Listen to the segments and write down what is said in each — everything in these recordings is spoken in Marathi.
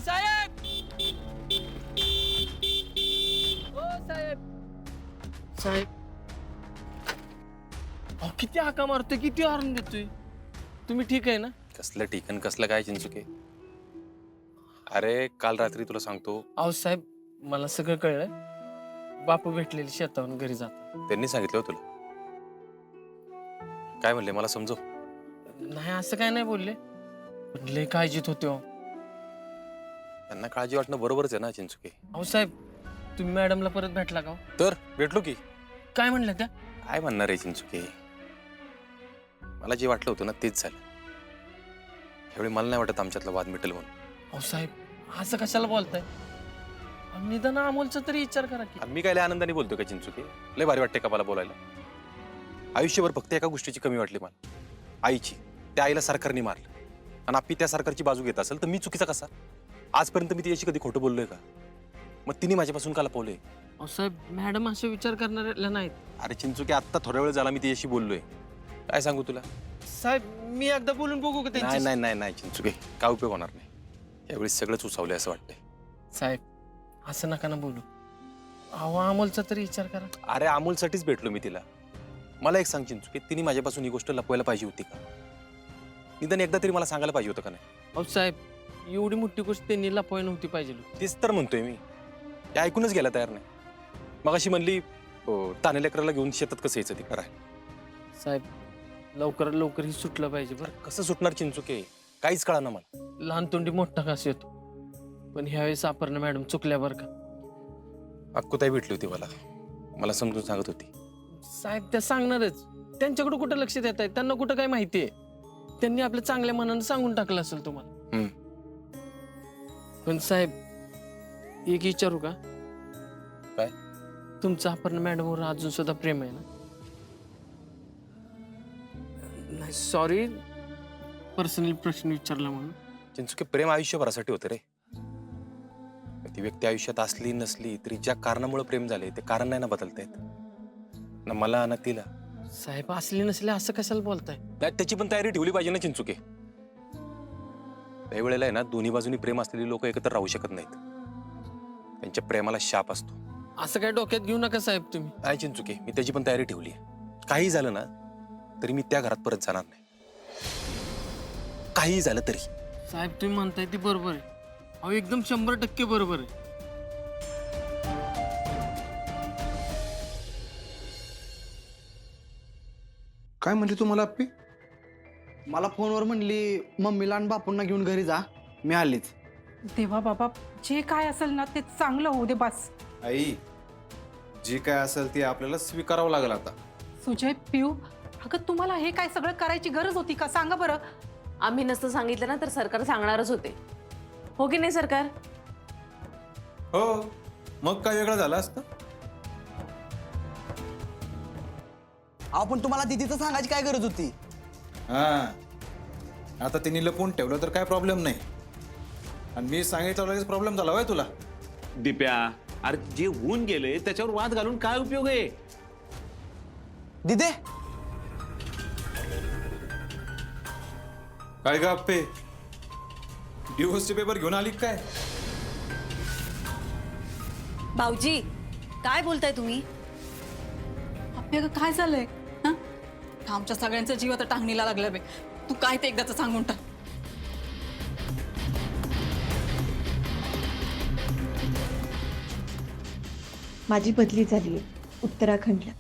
साहेब ओ साहेब साहेब अहो किती हाका मारतोय किती हॉर्न देतोय तुम्ही ठीक आहे ना कसलं ठिकाण कसलं काय चिंचुके अरे काल रात्री तुला सांगतो अहो साहेब मला सगळं कळलं बापू भेटलेले शेतावरून घरी जातात त्यांनी सांगितलं हो तुला काय म्हणले मला समजव नाही असं काय नाही बोलले पण लय काळजीत होते हो त्यांना काळजी वाटणं बरोबरच आहे ना चिंचुके अहो साहेब तुम्ही मॅडमला परत भेटला का हो? तर भेटलो की काय म्हणल्या त्या काय म्हणणार आहे चिंचुके मला जे वाटलं होतं ना तेच झालं त्यावेळी मला नाही वाटत आमच्यातला वाद मिटेल म्हणून अहो साहेब असं कशाला बोलताय अहो, निदान अमोलचा तरी विचार करा की आणि मी काय लय आनंदाने बोलतो का चिंचुके लय भारी वाटते का मला बोलायला आयुष्यभर फक्त एका गोष्टीची कमी वाटली मला आईची त्या आईला सरकारने मारलं आणि आपली त्या सरकारची बाजू घेत असेल तर मी चुकीचा कसा आजपर्यंत मी तिच्याशी कधी खोटं बोललोय का मग तिने माझ्यापासून का लपवलंय अहो साहेब मॅडम असे विचार करणाऱ्या नाहीत अरे चिंचुके आत्ता थोड्या वेळ झाला मी तिच्याशी बोललोय काय सांगू तुला साहेब मी एकदा बोलून बघू का नाही त्यांच्याशी? नाही नाही नाही चिंचुके काय उपयोग होणार नाही यावेळी सगळंच उचावलंय असं वाटतंय साहेब असं नका ना बोलू अहो अमोलचा तरी विचार करा अरे अमोलसाठीच भेटलो मी तिला मला एक सांग चिंचुके तिने माझ्यापासून ही गोष्ट लपवायला पाहिजे होती का निदान एकदा तरी मला सांगायला पाहिजे होतं का नाही अहो साहेब एवढी मोठी गोष्ट त्यांनी लपवाय नव्हती पाहिजे तेच तर म्हणतोय मी ते ऐकूनच गेला तयार नाही मग अशी म्हणली ताने लेकराला घेऊन शेतात कसं यायचं ती कराय साहेब लवकरात लवकर ही सुटलं पाहिजे बरं कसं सुटणार चिंचुके काहीच कळा ना मला लहान तोंडी मोठा घास येतो पण ह्यावेळेस अपर्णा मॅडम चुकल्या बरं का अक्कुताई भेटली होती मला समजून सांगत होती साहेब त्या सांगणारच त्यांच्याकडे कुठं लक्ष देत आहे त्यांना कुठं काय माहितीये त्यांनी आपल्या चांगल्या मनानं सांगून टाकलं असेल तुम्हाला पण साहेब एक विचारू का काय तुमचं अपर्णा मॅडमवर अजून सुद्धा प्रेम आहे ना नाही सॉरी पर्सनल प्रश्न विचारला म्हणून चिंचुके प्रेम आयुष्यभरासाठी होतं रे ती व्यक्ती आयुष्यात असली नसली तरी ज्या कारणामुळे प्रेम झाले ते कारण नाही ना बदलता येत ना मला ना तिला साहेब असले नसले असं कशाला बोलताय त्याची पण तयारी ठेवली पाहिजे ना चिंचुके त्यावेळेला आहे ना दोन्ही बाजूनी प्रेम असलेली लोक एकत्र राहू शकत नाहीत त्यांच्या प्रेमाला शाप असतो असं काय डोक्यात घेऊ नका साहेब तुम्ही नाही चिंचुके मी त्याची पण तयारी ठेवली काही झालं ना तरी मी त्या घरात परत जाणार नाही काही झालं तरी साहेब तुम्ही म्हणताय ते बरोबर आहे अहो एकदम 100% बरोबर आहे काय म्हणली तुम्हाला अप्पी मला फोनवर म्हणली मम्मीला आणि बापूंना घेऊन घरी जा मी आलीच देवा बाबा जे काय असेल ना ते चांगलं होऊ दे बस. आई जे काय असेल ते आपल्याला स्वीकारावं लागेल आता. सुजय पिऊ अगं तुम्हाला हे काय सगळं करायची गरज होती का सांगा बरं. आम्ही नसतं सांगितलं ना तर सरकार सांगणारच होते हो की नाही सरकार. हो मग काय वेगळं झालं असतं. आपण तुम्हाला दीदीचं सांगायची काय गरज होती. हा आता तिने लपवून ठेवलं तर काय प्रॉब्लेम नाही आणि मी सांगितलं लगेच प्रॉब्लेम झाला होय तुला. दिप्या अरे जे होऊन गेले त्याच्यावर वाद घालून काय उपयोग आहे. दीदे काय ग अप्पे डिवोर्सचे पेपर घेऊन आली काय. भाऊजी काय बोलताय तुम्ही. अगं काय झालंय हा आमच्या सगळ्यांचा जीव आता टांगणीला लागला बे. तू काय ते एकदाच सांगून टाक. माझी बदली झाली आहे उत्तराखंडला.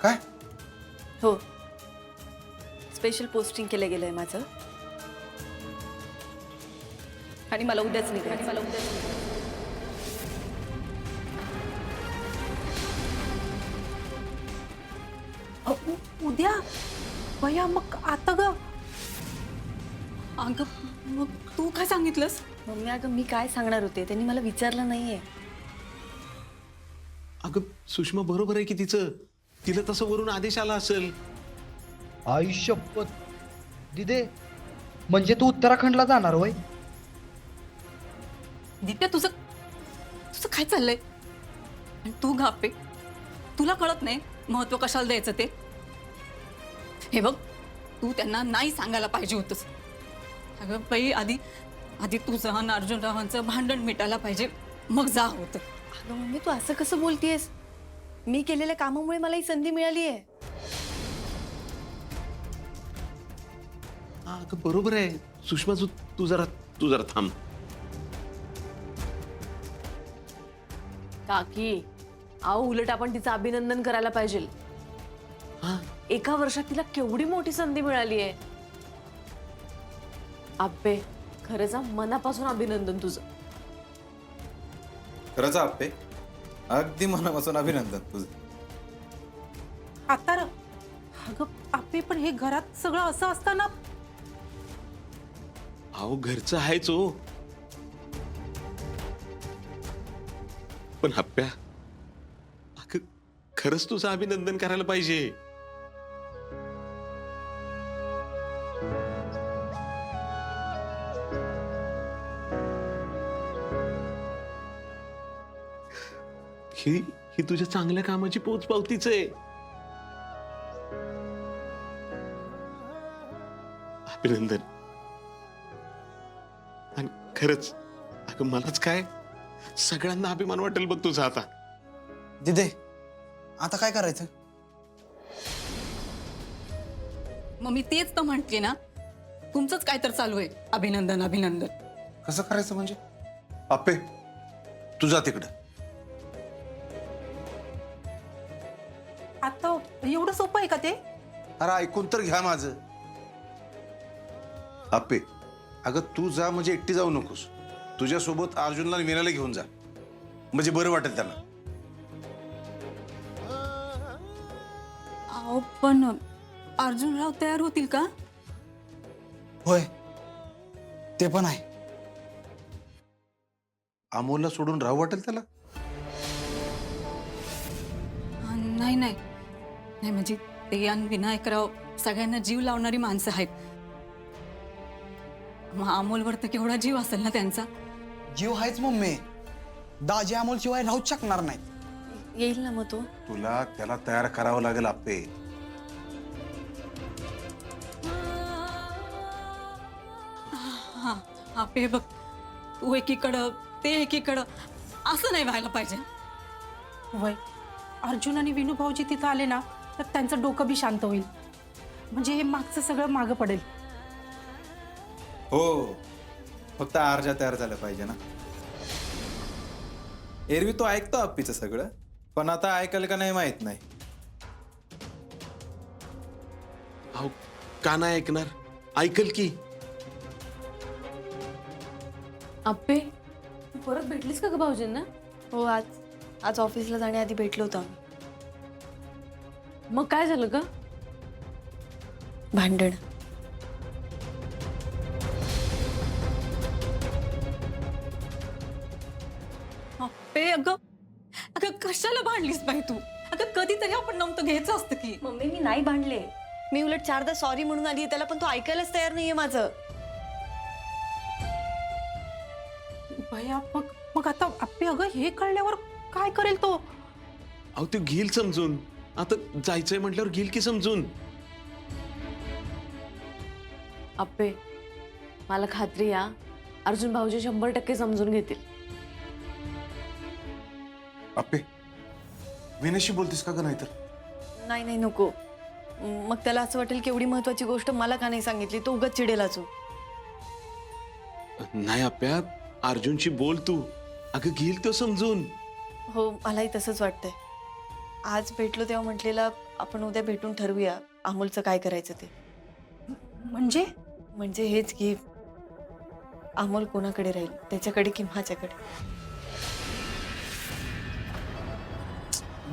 काय हो स्पेशल पोस्टिंग केलं गेलंय माझं आणि मला उद्याच निघायचं. उद्या भैया मग आता ग अगं मग तू काय सांगितलंस. मम्मी अगं मी काय सांगणार होते त्यांनी मला विचारलं नाहीये. अगं सुषमा बरोबर आहे की तिला तसं वरून आदेश आला असेल. आयुष्यपत दिदे म्हणजे तू उत्तराखंडला जाणार होय? दिप्या तुझं तुझं काय चाललंय? आणि तू घापे, तुला कळत नाही महत्व कशाला द्यायचं ते? हे बघ, तू त्यांना नाही सांगायला पाहिजे होतंस. अगं बाई, आधी तुझं आणि अर्जुनरावांचं भांडण मिटायला पाहिजे, मग जा होतं. अगं मम्मी तू असं कसं बोलतेयस? मी केलेल्या कामामुळे मला ही संधी मिळाली आहे. हा, अगं बरोबर आहे सुषमा, तू जरा थांब. काकी, अहो उलट आपण तिचं अभिनंदन करायला पाहिजे. हा, एका वर्षात तिला केवढी मोठी संधी मिळाली आहे. आप्पे, खरंच मनापासून अभिनंदन तुझं. खरंच आप्पे, अगदी मनापासून अभिनंदन तुझं. आता अगं आपे, पण हे घरात सगळं असं असताना अहो घरचं आहेच हो. पण हप्प्या, अगं खरंच तुझं अभिनंदन करायला पाहिजे. ही तुझ्या चांगल्या कामाची पोचपावतीच आहे. अभिनंदन. आणि खरंच अगं मलाच काय, सगळ्यांना अभिमान वाटेल बघ तुझा आता. दिदे, आता काय करायचं? मग मी तेच तर म्हणते ना, तुमचंच काय तर चालू आहे. अभिनंदन अभिनंदन. कसं करायचं म्हणजे? आप्पे, तू जा तिकडं. आता एवढं सोपं आहे का ते? अरे ऐकून तर घ्या माझं. आप्पे, अगं तू जा म्हणजे एकटी जाऊ नकोस. तुझ्यासोबत अर्जुनला मीनाला घेऊन जा, म्हणजे बरं वाटेल त्यांना. अहो पण अर्जुनराव तयार होतील का? होय, ते पण आहे. अमोलला सोडून राहू वाटेल त्याला? नाही नाही नाही, म्हणजे ते आणि विनायकराव सगळ्यांना जीव लावणारी माणसं आहेत. मग अमोलवर तर केवढा जीव असेल ना त्यांचा. जीव आहेच मम्मी. दाजी अमोल शिवाय राहूच शकणार नाही. येईल ना मग तो. तुला त्याला तयार करावं लागेल आप्पे. हा आपे बघ, तू एकीकडं ते एकीकडं, असं नाही व्हायला पाहिजे. वय अर्जुन आणि विनू भाऊजी तिथं आले ना, तर त्यांचं डोकं बी शांत होईल. म्हणजे हे मागचं सगळं मागं पडेल. हो, फक्त आरजा तयार झालं पाहिजे ना. एरवी तो ऐकतो आप्पीचं सगळं, पण आता ऐकायला का नाही माहित नाही. अहो का नाही ऐकणार? ऐकल की. आप्पे, तू परत भेटलीस का ग भाऊजींना? हो, आज ऑफिसला जाण्याआधी भेटलो होतो आम्ही. मग काय झालं ग? भांडण. आपे अगं अगं कशाला भांडलीस बाई तू? अगं कधीतरी आपण नमतं घ्यायचं असतं की. मम्मी मी नाही भांडले. मी उलट 4दा सॉरी म्हणून आली त्याला, पण तो ऐकायलाच तयार नाहीये माझं. भया मग आता आपे, अगं हे कळल्यावर काय करेल तो? अहो तू घेईल समजून. आता जायचंय म्हटल्यावर घेईल की समजून. आप्पे, मला खात्री आहे अर्जुन भाऊजी 100% समजून घेतील. आप्पे, मीनाशी बोलतेस का ग? नाही तर नाही नाही नको. मग त्याला असं वाटेल की एवढी महत्वाची गोष्ट मला का नाही सांगितली, तो उगाच चिडेल अजून. नाही आप्या, अर्जुनशी बोल तू. अगं घेईल तो समजून. हो, मलाही तसंच वाटतंय. आज भेटलो तेव्हा म्हटलेला आपण उद्या भेटून ठरवूया अमोलचं काय करायचं ते. म्हणजे हेच की अमोल कोणाकडे राहील, त्याच्याकडे की माझ्याकडे.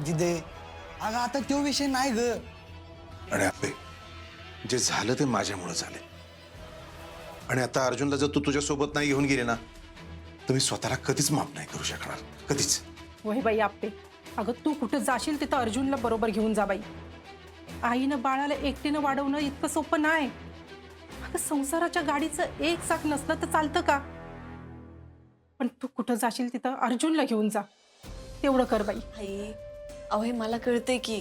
दिदे, अगं आता तो विषय नाही ग. आणि आप्पे, जे झालं ते माझ्यामुळे झाले. आणि आता अर्जुनला जर तू तुझ्यासोबत नाही घेऊन गेले ना, तर मी स्वतःला कधीच माफ नाही करू शकणार, कधीच. वय बाई आपे, अगं तू कुठं जाशील तिथं अर्जुनला बरोबर घेऊन जा बाई. आईनं बाळाला एकटीनं वाढवणं इतकं सोपं नाही. अगं संसाराच्या गाडीचं एक चाक नसलं तर चालतं का? पण तू कुठं जाशील तिथं अर्जुनला घेऊन जा, तेवढं कर बाई. आई अहो हे मला कळतंय की,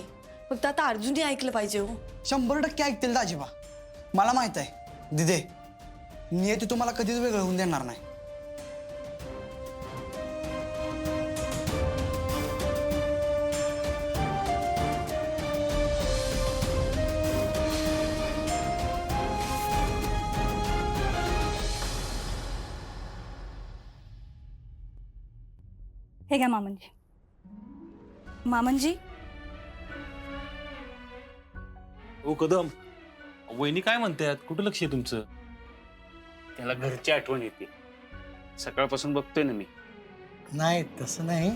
फक्त आता अर्जुनही ऐकलं पाहिजे हो. 100% ऐकतील दाजीबा. मला माहित आहे दिदे, नियती तुम्हाला कधीच वेगळं होऊन देणार नाही. हे घ्या मामनजी. मामनजी ओ कदम, वहिनी काय म्हणतात? कुठं लक्ष आहे तुमचं? त्याला घरची आठवण येते. सकाळपासून बघतोय ना मी. नाही तसं नाही,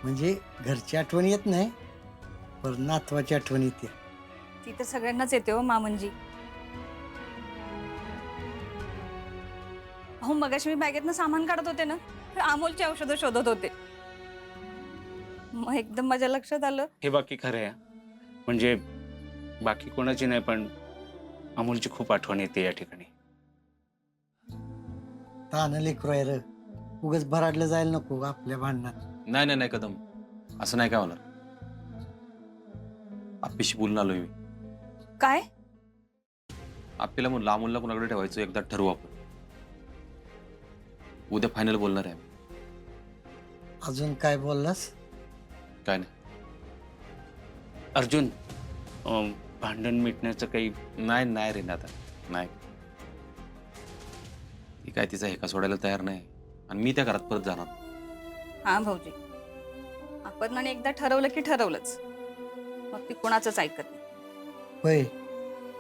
म्हणजे घरची आठवण येत नाही, पण नातवाची आठवण येते. ती तर सगळ्यांनाच येते हो मामनजी. अहो मगाशी मी बॅगेतनं सामान काढत होते ना, तर अमोलची औषधं शोधत होते. मग एकदम माझ्या लक्षात आलं. हे बाकी खरं आहे. म्हणजे बाकी कोणाची नाही, पण अमोलची खूप आठवण येते या ठिकाणी. तानं लेकरू आहे र, उगाच भराडलं जायला नको आपल्या भांडणात. नाही नाही नाही कदम, असं नाही काय होणार. आप्पीशी बोलून आलोय मी. काय? आप्पीला म्हणलं अमोलला कोणाकडे ठेवायचं एकदा ठरवू आपण. उद्या फायनल बोलणार आहे. अजून काय बोललास? काय नाही. अर्जुन, भांडण मिटण्याचं काही नाही नाही रे आता नाही. ती काय तिचा हेका सोडायला तयार नाही, आणि मी त्या घरात परत जाणार. हा भाऊजी, आपण एकदा ठरवलं की ठरवलंच, मग ती कोणाचंच ऐकत नाही. होय,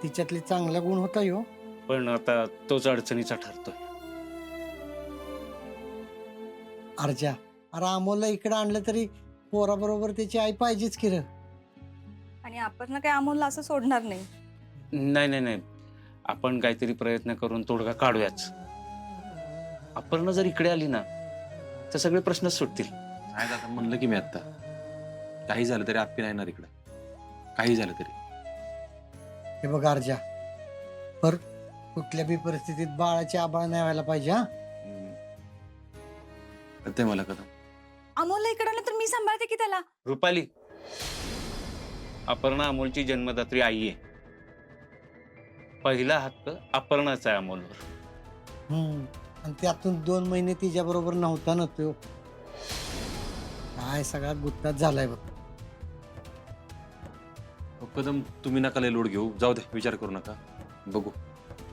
तिच्यातले चांगला गुण होता यो. पण आता तोच अडचणीचा ठरतोय. अर्जा, अरे अमोलला इकडे आणलं तरी पोराबरोबर त्याची आई पाहिजेच की र. आणि आपण काय अमोलला असं सोडणार नाही. नाही नाही नाही, आपण काहीतरी प्रयत्न करून तोडगा काढूयाच. अपर्णा जर इकडे आली ना, तर सगळे प्रश्न सुटतील. नाही दादा, म्हणलं की मी आता काही झालं तरी आप्पी नाही येणार इकडे. काही झालं तरी. हे बघ अर्जा, पर कुठल्या बी परिस्थितीत बाळाची आबाळ नाही व्हायला पाहिजे. हा, कळतंय मला कदम. अमोलला इकडे आलं तर मी सांभाळते की त्याला. रुपाली, अपर्णा अमोलची जन्मदात्री आई आहे. पहिला हक्क अपर्णाचा आहे अमोलवर. आणि त्यातून 2 महिने तिच्या बरोबर नव्हता ना तो. काय सगळा गुत्ताच झालाय बघ. कदम, तुम्ही नका लय लोड घेऊ. जाऊ दे, विचार करू नका. बघू,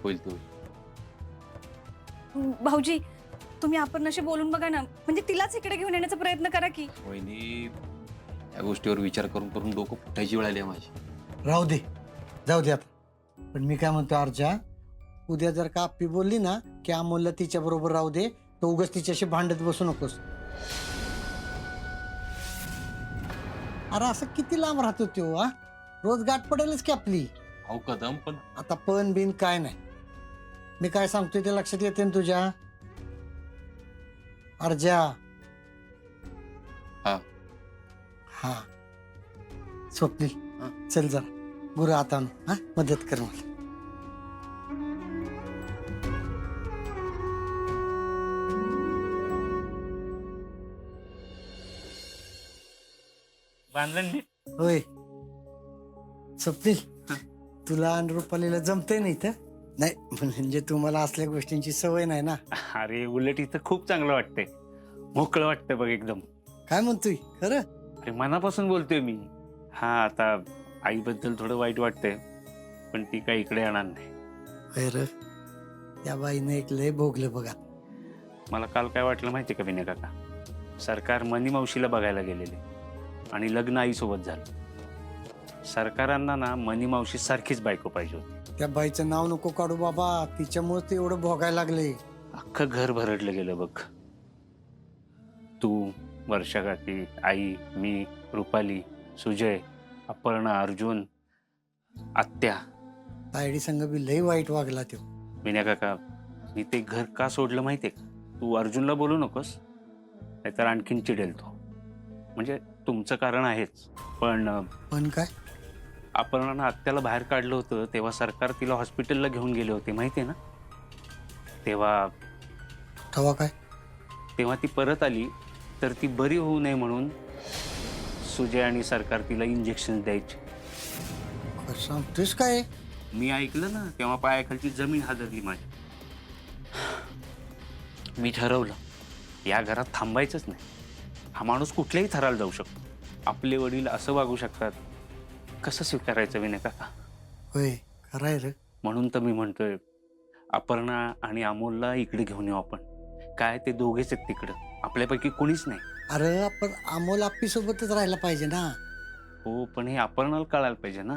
होईल तो. भाऊजी, तुम्ही अपर्णाशी बोलून बघा ना, म्हणजे तिलाच इकडे घेऊन येण्याचा प्रयत्न करा की. वहिनी, या गोष्टीवर विचार करून करून डोकं फुटायची वेळ आली आहे माझी. राहू दे, जाऊ दे आता. पण मी काय म्हणतो अर्जा, उद्या जर का आप्पी बोलली ना की अमोलला तिच्या बरोबर राहू दे, तर उगाच तिच्याशी भांडत बसू नकोस. अरे असं किती लांब राहतो तो? हा, रोज गाठ पडेलच की आपली. अहो कदम, पण आता पण बिन काय नाही. मी काय सांगतोय ते लक्षात येते ना तुझ्या? अर्जा. हा हा, स्वप्नील चल जरा गुरु आता हा मदत कर मला. बांधलं नीट? होय स्वप्नील, तुला आणि रुपालीला जमतंय नाही तर? नाही म्हणजे तुम्हाला असल्या गोष्टींची सवय नाही ना. अरे उलट इथं खूप चांगलं वाटतंय, मोकळं वाटतंय बघ एकदम. काय म्हणतोय खरं? अरे मनापासून बोलतोय मी. हा, आता आईबद्दल थोडं वाईट वाटतंय, पण ती काय इकडे येणार नाही. होय र, त्या बाईने एक लय भोगलं बघा. मला काल काय वाटलं माहिती का विनय काका? सरकार मनी मावशीला बघायला गेलेले आणि लग्न आईसोबत झालं. सरकारांना ना मनी मावशी सारखीच बायको पाहिजे होती. त्या बाईचं नाव नको काढू बाबा, तिच्यामुळे ते एवढं भोगायला लागले. अख्खं घर भरडलं गेलं बघ. तू, वर्षा काकी, आई, मी, रुपाली, सुजय, अपर्णा, अर्जुन, आत्या. तायडी संघ बी लय वाईट वागला तो. विनय काका, मी ते घर का सोडलं माहितीये का? तू अर्जुनला बोलू नकोस, नाहीतर आणखीन चिडेल तो. म्हणजे तुमचं कारण आहेच, पण पण काय? अपर्णानं आत्याला बाहेर काढलं होतं तेव्हा सरकार तिला हॉस्पिटलला घेऊन गेले होते माहिती आहे ना. तेव्हा काय तेव्हा ती परत आली तर ती बरी होऊ नये म्हणून सुजय आणि सरकार तिला इंजेक्शन द्यायचे. सांगतोस काय? मी ऐकलं ना तेव्हा पायाखालची जमीन हादरली माझी. मी ठरवलं या घरात थांबायचंच नाही. हा माणूस कुठल्याही थराला जाऊ शकतो. आपले वडील असं वागू शकतात, कसं स्वीकारायचं विनय काका? होय खराय रे. म्हणून तर मी म्हणतोय अपर्णा आणि अमोलला इकडे घेऊन येऊ आपण. काय ते दोघेच आहेत तिकडं, आपल्यापैकी कोणीच नाही. अरे आपण अमोल आप्पी सोबतच राहायला पाहिजे ना. हो पण हे अपर्णाला कळायला पाहिजे ना.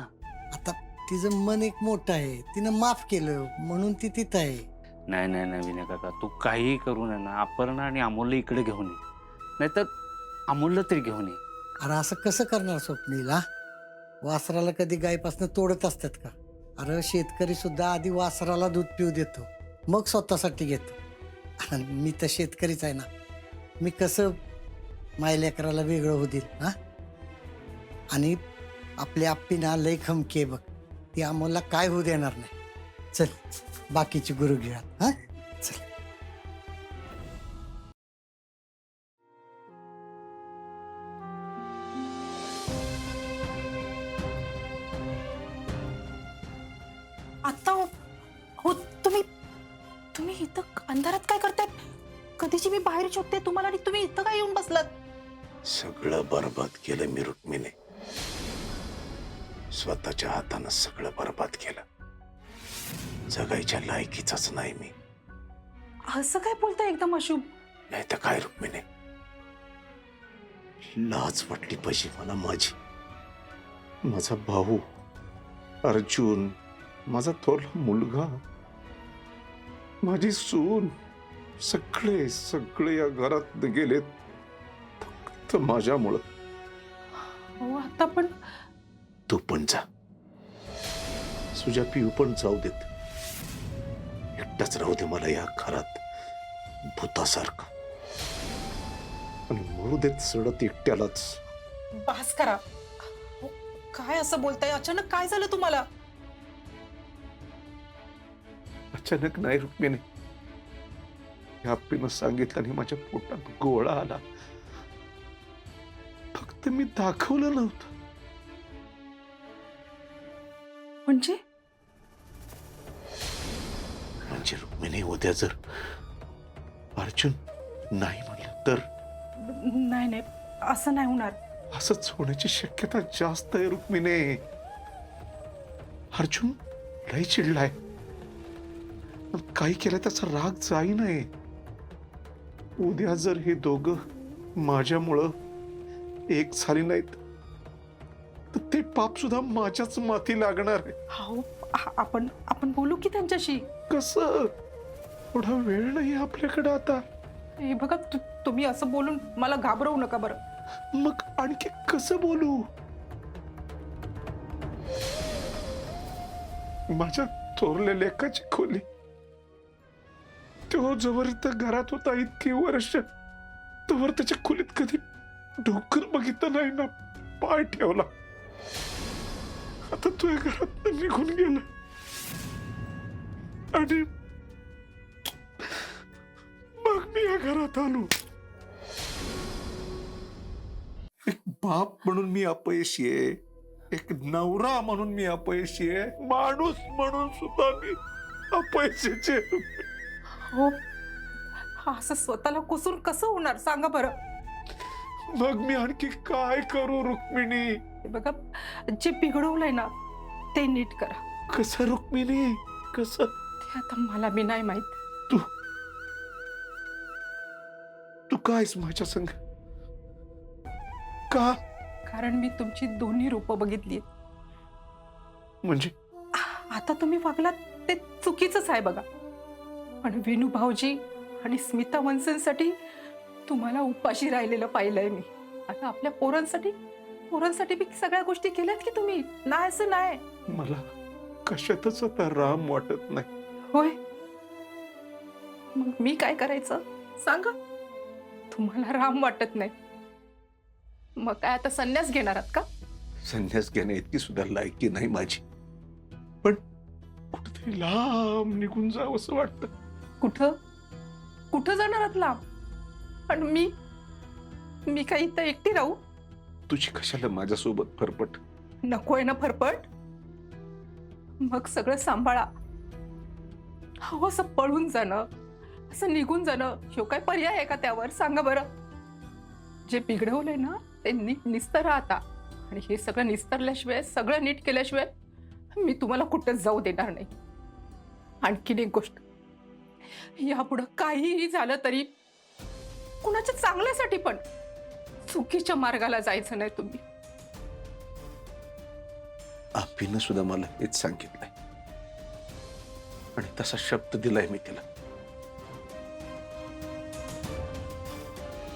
आता तिचं मन एक मोठं आहे, तिनं माफ केलं म्हणून ती तिथं आहे. नाही नाही नाही विनय काका, तू काहीही करू नये ना, अपर्णा आणि अमोलला इकडे घेऊन ये. नाहीतर अमोलला तरी घेऊन ये. अरे असं कसं करणार स्वप्नील? हा, वासराला कधी गायपासनं तोडत असतात का? अरे शेतकरी सुद्धा आधी वासराला दूध पिऊ देतो, मग स्वतःसाठी घेतो. आणि मी तर शेतकरीच आहे ना, मी कसं माझ्या लेकराला वेगळं होऊ देईल? हा, आणि आपल्या आप्पीना लय खमकी आहे बघ, ती अमोलला काय होऊ देणार नाही. चल बाकीची गुरु घेऊया. हा चल. आता हो तुम्ही तुम्ही इथं अंधारात काय करताय? कधीची मी बाहेर शोधते तुम्हाला आणि तुम्ही इथं काय येऊन बसलात? सगळं बरबाद केलं मी रुक्मिणी. स्वतःच्या हातानं सगळं बरबाद केलं. जगायच्या लायकीचाच नाही मी. असं काय बोलताय एकदम अशुभ? नाही तर काय रुक्मिणी, लाज वाटली पाहिजे मला माझी. माझा भाऊ अर्जुन, माझा थोरला मुलगा, माझी सून, सगळे सगळे या घरात गेलेत फक्त माझ्यामुळं. हो आता पण तू पण जा, सुजा पिऊ पण जाऊ देत. एकटाच राहू दे मला या घरात भूतासारखं. आणि मरू देत सडत एकट्यालाच. बास करा. हो, काय असं बोलताय? अचानक काय झालं तुम्हाला? अचानक नाही रुक्मिणी, या आप्पीनं सांगितलं आणि माझ्या पोटात गोळा आला. फक्त मी दाखवलं नव्हतं. म्हणजे रुक्मिणी उद्या जर अर्जुन नाही म्हणलं तर? नाही नाही असं नाही होणार. असंच होण्याची शक्यता जास्त आहे रुक्मिणी. अर्जुन लय चिडलाय, काही केलं त्याचा राग जाई नाही. उद्या जर हे दोघं माझ्यामुळं एक झाली नाहीत तर ते पाप सुद्धा माझ्याच माथी लागणार आहे. हो आपण आपण बोलू की त्यांच्याशी. कसं? थोडा वेळ नाही आपल्याकडे आता. हे बघा तुम्ही असं बोलून मला घाबरवू नका बरं. मग आणखी कसं बोलू? माझ्या थोरल्या लेकाची खोली, तो जवळ इथं घरात होता इतकी वर्ष, तोवर त्याच्या खोलीत कधी डोकर बघितलं नाही ना पाय ठेवला. आता तो या घरात निघून गेला आणि मग मी या घरात आलो. एक बाप म्हणून मी अपयशी आहे, एक नवरा म्हणून मी अपयशी आहे, माणूस म्हणून सुद्धा मी अपयशीचे. हो असं स्वतःला कुसून कसं होणार सांगा बरं? मग मी आणखी काय करू रुक्मिणी? हे बघा जे बिघडवलंय ना ते नीट करा. कसं रुक्मिणी कसं? ते आता मला बी नाही माहित. तू कायस माझ्या संग? का? कारण मी तुमची दोन्ही रूपं बघितली. म्हणजे आता तुम्ही वागलात ते चुकीचंच आहे बघा. पण विनू भाऊजी आणि स्मिता वंशनसाठी तुम्हाला उपाशी राहिलेलं पाहिलंय मी. आता आपल्या पोरांसाठी बी सगळ्या गोष्टी केल्यात की तुम्ही. नाही असं नाही. मला कशातच आता राम वाटत नाही. होय मग मी काय करायचं सांगा? तुम्हाला राम वाटत नाही मग काय आता संन्यास घेणार आहात का? संन्यास घेण्या इतकी सुद्धा लायकी नाही माझी, पण कुठेतरी लांब निघून जावं असं वाटतं. कुठं कुठं जाणार आहात लांब? आणि मी काही इथं एकटी राहू? तुझी कशाला माझ्यासोबत फरफट? नकोय ना फरफट? मग सगळं सांभाळा. हो, असं पळून जाणं, असं निघून जाणं, ह्यो काय पर्याय आहे का त्यावर? सांगा बरं. जे बिघडवलंय ना ते नीट निस्तर आता, आणि हे सगळं निस्तरल्याशिवाय, सगळं नीट केल्याशिवाय मी तुम्हाला कुठंच जाऊ देणार नाही. आणखीन एक गोष्ट, यापुढं काहीही झालं तरी कुणाच्या चांगल्यासाठी पण चुकीच्या मार्गाला जायचं नाही तुम्ही. आप्पीनं सुद्धा मला हेच सांगितलंय आणि तसा शब्द दिलाय मी तिला.